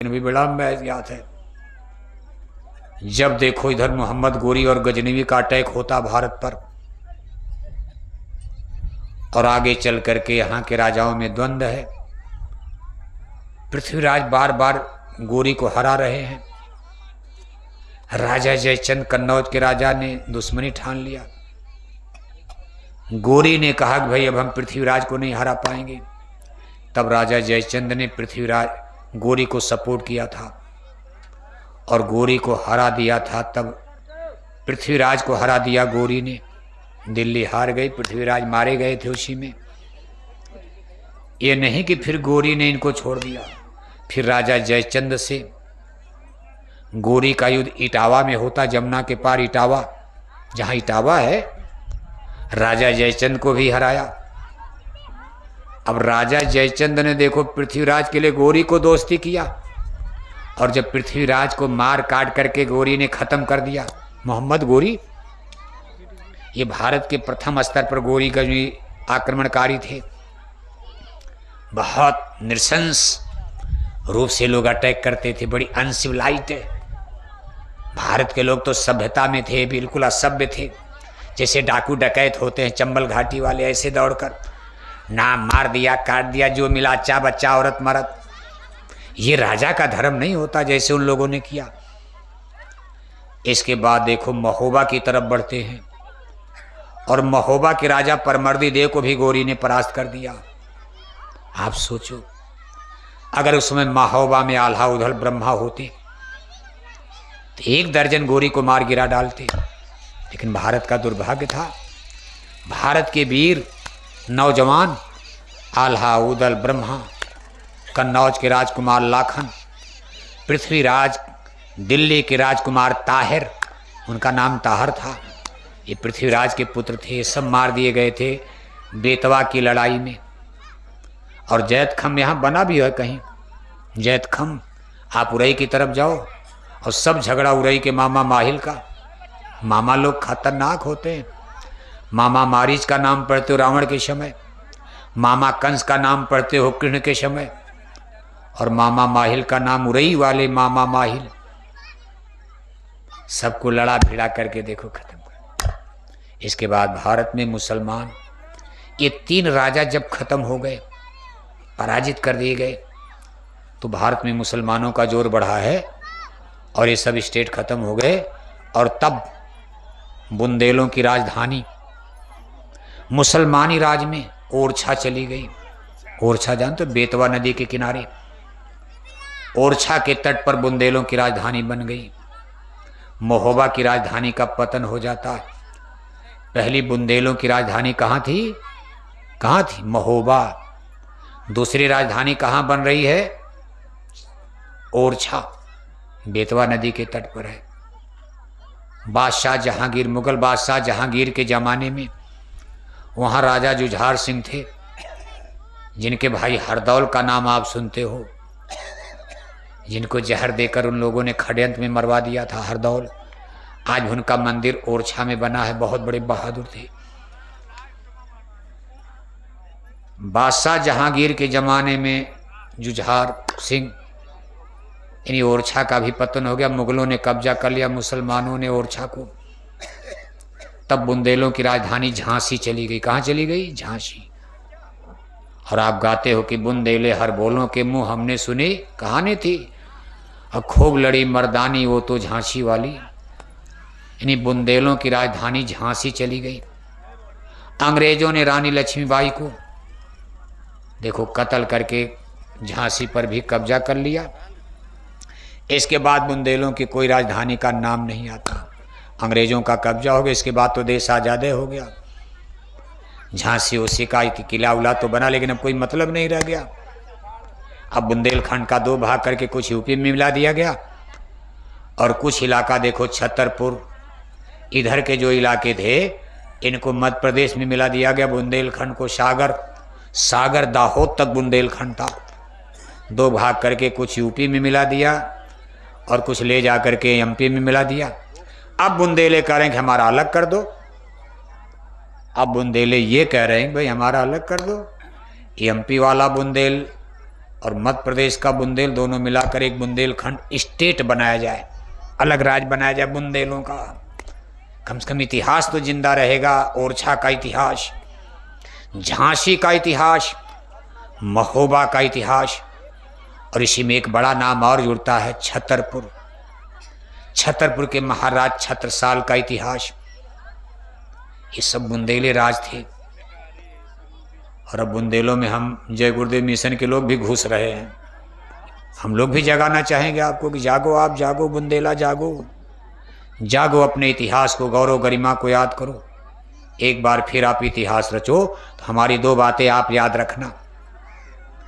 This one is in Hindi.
भी बड़ा मैच याद है। जब देखो इधर मोहम्मद गोरी और गजनवी का अटैक होता भारत पर, और आगे चल करके यहाँ के राजाओं में द्वंद्व है। पृथ्वीराज बार बार गोरी को हरा रहे हैं। राजा जयचंद कन्नौज के राजा ने दुश्मनी ठान लिया। गोरी ने कहा कि भाई अब हम पृथ्वीराज को नहीं हरा पाएंगे। तब राजा जयचंद ने पृथ्वीराज गोरी को सपोर्ट किया था और गोरी को हरा दिया था। तब पृथ्वीराज को हरा दिया गोरी ने। दिल्ली हार गई, पृथ्वीराज मारे गए थे उसी में। ये नहीं कि फिर गोरी ने इनको छोड़ दिया। फिर राजा जयचंद से गोरी का युद्ध इटावा में होता, जमुना के पार इटावा, जहां इटावा है, राजा जयचंद को भी हराया। अब राजा जयचंद ने देखो पृथ्वीराज के लिए गोरी को दोस्ती किया, और जब पृथ्वीराज को मार काट करके गोरी ने खत्म कर दिया। मोहम्मद गोरी ये भारत के प्रथम स्तर पर गोरी गजनी आक्रमणकारी थे। बहुत नृशंस रूप से लोग अटैक करते थे, बड़ी अनसिविलाइज्ड है। भारत के लोग तो सभ्यता में थे, बिल्कुल असभ्य थे। जैसे डाकू डकैत होते हैं चंबल घाटी वाले, ऐसे दौड़कर नाम मार दिया, काट दिया, जो मिला अच्छा बच्चा औरत मरद। ये राजा का धर्म नहीं होता जैसे उन लोगों ने किया। इसके बाद देखो महोबा की तरफ बढ़ते हैं, और महोबा के राजा परमर्दी देव को भी गोरी ने परास्त कर दिया। आप सोचो अगर उस समय महोबा में आल्हा उधल ब्रह्मा होते तो 1 दर्जन गोरी को मार गिरा डालते। लेकिन भारत का दुर्भाग्य था, भारत के वीर नौजवान आल्हा उदल ब्रह्मा, कन्नौज के राजकुमार लाखन, पृथ्वीराज दिल्ली के राजकुमार ताहिर, उनका नाम ताहर था, ये पृथ्वीराज के पुत्र थे। सब मार दिए गए थे बेतवा की लड़ाई में। और जैतखम यहाँ बना भी है कहीं, जैतखम आप उरई की तरफ जाओ और सब झगड़ा उरई के मामा माहिल का। मामा लोग खतरनाक होते हैं। मामा मारीच का नाम पढ़ते हो रावण के समय, मामा कंस का नाम पढ़ते हो कृष्ण के समय, और मामा माहिल का नाम उरई वाले मामा माहिल। सबको लड़ा भिड़ा करके देखो खत्म कर। इसके बाद भारत में मुसलमान, ये 3 राजा जब खत्म हो गए, पराजित कर दिए गए, तो भारत में मुसलमानों का जोर बढ़ा है और ये सब स्टेट खत्म हो गए। और तब बुंदेलों की राजधानी मुसलमानी राज में ओरछा चली गई। ओरछा जानते हो, बेतवा नदी के किनारे ओरछा के तट पर बुंदेलों की राजधानी बन गई। महोबा की राजधानी का पतन हो जाता है। पहली बुंदेलों की राजधानी कहाँ थी? कहाँ थी? महोबा। दूसरी राजधानी कहाँ बन रही है? ओरछा, बेतवा नदी के तट पर है। बादशाह जहांगीर, मुगल बादशाह जहांगीर के ज़माने में वहाँ राजा जुझार सिंह थे, जिनके भाई हरदौल का नाम आप सुनते हो, जिनको जहर देकर उन लोगों ने षड्यंत्र में मरवा दिया था। हरदौल, आज उनका मंदिर ओरछा में बना है। बहुत बड़े बहादुर थे। बादशाह जहांगीर के ज़माने में जुझार सिंह, यानी ओरछा का भी पतन हो गया। मुगलों ने कब्जा कर लिया, मुसलमानों ने ओरछा को। तब बुंदेलों की राजधानी झांसी चली गई। कहाँ चली गई? झांसी। और आप गाते हो कि बुंदेले हर बोलों के मुंह हमने सुनी कहानी थी, और खूब लड़ी मर्दानी वो तो झांसी वाली। यानी बुंदेलों की राजधानी झांसी चली गई। अंग्रेजों ने रानी लक्ष्मीबाई को देखो कत्ल करके झांसी पर भी कब्जा कर लिया। इसके बाद बुंदेलों की कोई राजधानी का नाम नहीं आता। अंग्रेजों का कब्जा हो गया, इसके बाद तो देश आज़ाद हो गया। झांसी उसी का किला उला तो बना, लेकिन अब कोई मतलब नहीं रह गया। अब बुंदेलखंड का 2 भाग करके कुछ यूपी में मिला दिया गया, और कुछ इलाका देखो छतरपुर, इधर के जो इलाके थे इनको मध्य प्रदेश में मिला दिया गया। बुंदेलखंड को सागर दाहोद तक बुंदेलखंड था। 2 भाग करके कुछ यूपी में मिला दिया और कुछ ले जा करके एमपी में मिला दिया। अब बुंदेले कह रहे हैं कि हमारा अलग कर दो। अब बुंदेले ये कह रहे हैं भाई हमारा अलग कर दो। एमपी वाला बुंदेल और मध्य प्रदेश का बुंदेल दोनों मिलाकर एक बुंदेलखंड स्टेट बनाया जाए, अलग राज्य बनाया जाए बुंदेलों का। कम से कम इतिहास तो जिंदा रहेगा, ओरछा का इतिहास, झांसी का इतिहास, महोबा का इतिहास, और इसी में एक बड़ा नाम और जुड़ता है, छतरपुर। छतरपुर के महाराज छत्रसाल का इतिहास। ये सब बुंदेली राज थे। और अब बुंदेलों में हम जय गुरुदेव मिशन के लोग भी घुस रहे हैं। हम लोग भी जगाना चाहेंगे आपको कि जागो, आप जागो बुंदेला, जागो जागो, अपने इतिहास को, गौरव गरिमा को याद करो। एक बार फिर आप इतिहास रचो तो हमारी दो बातें आप याद रखना।